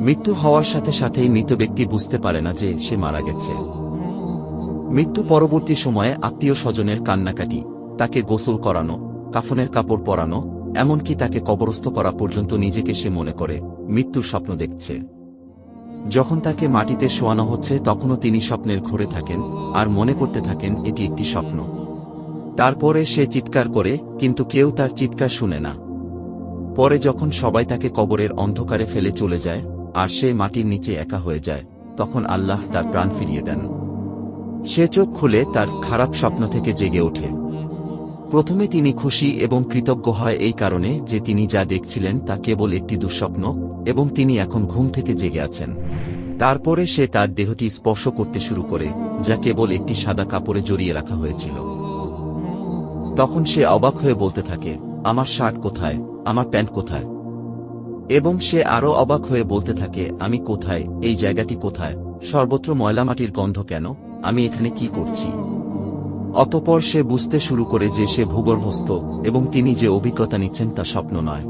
মৃত্যু হওয়ার সাথে সাথেই মৃত ব্যক্তি বুঝতে পারে না যে সে মারা গেছে। মৃত্যু পরবর্তী সময়ে আত্মীয় স্বজনের কান্নাকাটি, তাকে গোসল করানো, কাফনের কাপড় পরানো, এমনকি তাকে কবরস্থ করা পর্যন্ত নিজেকে সে মনে করে মৃত্যুর স্বপ্ন দেখছে। যখন তাকে মাটিতে শোয়ানো হচ্ছে তখনও তিনি স্বপ্নের ঘোরে থাকেন আর মনে করতে থাকেন এটি একটি স্বপ্ন। তারপরে সে চিৎকার করে, কিন্তু কেউ তার চিৎকার শুনে না। পরে যখন সবাই তাকে কবরের অন্ধকারে ফেলে চলে যায় আর সে মাটির নিচে একা হয়ে যায়, তখন আল্লাহ তার প্রাণ ফিরিয়ে দেন। সে চোখ খুলে তার খারাপ স্বপ্ন থেকে জেগে ওঠে। প্রথমে তিনি খুশি এবং কৃতজ্ঞ হয় এই কারণে যে তিনি যা দেখছিলেন তা কেবল একটি দুঃস্বপ্ন এবং তিনি এখন ঘুম থেকে জেগে আছেন। তারপরে সে তার দেহটি স্পর্শ করতে শুরু করে, যা কেবল একটি সাদা কাপড়ে জড়িয়ে রাখা হয়েছিল। তখন সে অবাক হয়ে বলতে থাকে, আমার শার্ট কোথায়, আমার প্যান্ট কোথায়? এবং সে আরও অবাক হয়ে বলতে থাকে, আমি কোথায়, এই জায়গাটি কোথায়, সর্বত্র ময়লামাটির গন্ধ কেন, আমি এখানে কি করছি? অতঃপর সে বুঝতে শুরু করে যে সে ভূগর্ভস্থ এবং তিনি যে অভিজ্ঞতা নিচ্ছেন তা স্বপ্ন নয়।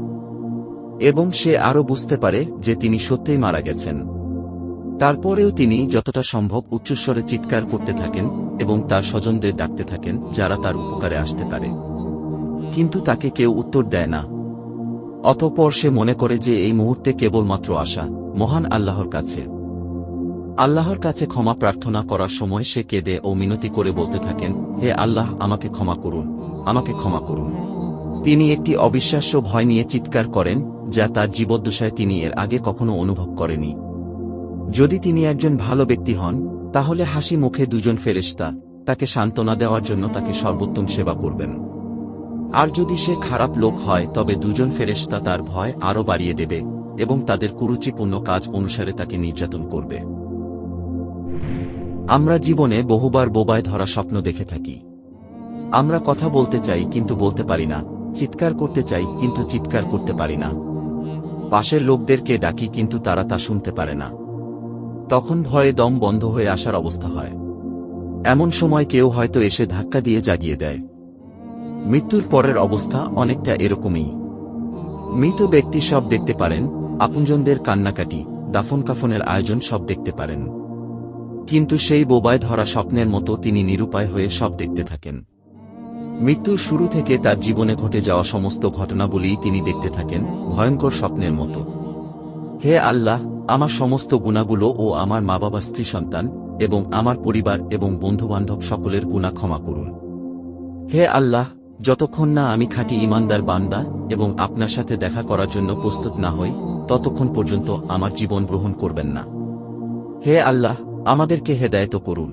এবং সে আরও বুঝতে পারে যে তিনি সত্যিই মারা গেছেন। তারপরেও তিনি যতটা সম্ভব উচ্চস্বরে চিৎকার করতে থাকেন এবং তার স্বজনদের ডাকতে থাকেন যারা তার উপকারে আসতে পারে, কিন্তু তাকে কেউ উত্তর দেয় না। অতঃপর সে মনে করে যে এই মুহূর্তে কেবলমাত্র আশা মহান আল্লাহর কাছে। আল্লাহর কাছে ক্ষমা প্রার্থনা করার সময় সে কেঁদে ও মিনতি করে বলতে থাকেন, হে আল্লাহ, আমাকে ক্ষমা করুন, আমাকে ক্ষমা করুন। তিনি একটি অবিশ্বাস্য ভয় নিয়ে চিৎকার করেন যা তার জীবদ্দশায় তিনি এর আগে কখনো অনুভব করেনি। যদি তিনি একজন ভালো ব্যক্তি হন, তাহলে হাসি মুখে দুজন ফেরেশতা তাকে সান্ত্বনা দেওয়ার জন্য তাকে সর্বোত্তম সেবা করবেন। আর যদি সে খারাপ লোক হয় তবে দুজন ফেরেশতা তার ভয় আরও বাড়িয়ে দেবে এবং তাদের কুরুচিপূর্ণ কাজ অনুসারে তাকে নির্যাতন করবে। আমরা জীবনে বহুবার বোবায় ধরা স্বপ্ন দেখে থাকি। আমরা কথা বলতে চাই কিন্তু বলতে পারি না, চিৎকার করতে চাই কিন্তু চিৎকার করতে পারি না, পাশের লোকদেরকে ডাকি কিন্তু তারা তা শুনতে পারে না। তখন ভয়ে দম বন্ধ হয়ে আসার অবস্থা হয়। এমন সময় কেউ হয়তো এসে ধাক্কা দিয়ে জাগিয়ে দেয়। মৃত্যুর পরের অবস্থা অনেকটা এরকমই। মৃত ব্যক্তি সব দেখতে পারেন, আপনজনদের কান্নাকাটি, দাফন কাফনের আয়োজন সব দেখতে পারেন, কিন্তু সেই বোবায় ধরা স্বপ্নের মতো তিনি নিরুপায় হয়ে সব দেখতে থাকেন। মৃত্যুর শুরু থেকে তার জীবনে ঘটে যাওয়া সমস্ত ঘটনাবলী তিনি দেখতে থাকেন ভয়ঙ্কর স্বপ্নের মতো। হে আল্লাহ, আমার সমস্ত গুনাহগুলো ও আমার মা বাবা, স্ত্রী, সন্তান এবং আমার পরিবার এবং বন্ধুবান্ধব সকলের গুনাহ ক্ষমা করুন। হে আল্লাহ, যতক্ষণ না আমি খাঁটি ঈমানদার বান্দা এবং আপনার সাথে দেখা করার জন্য প্রস্তুত না হই, ততক্ষণ পর্যন্ত আমার জীবন গ্রহণ করবেন না। হে আল্লাহ, আমাদেরকে হেদায়েত করুন।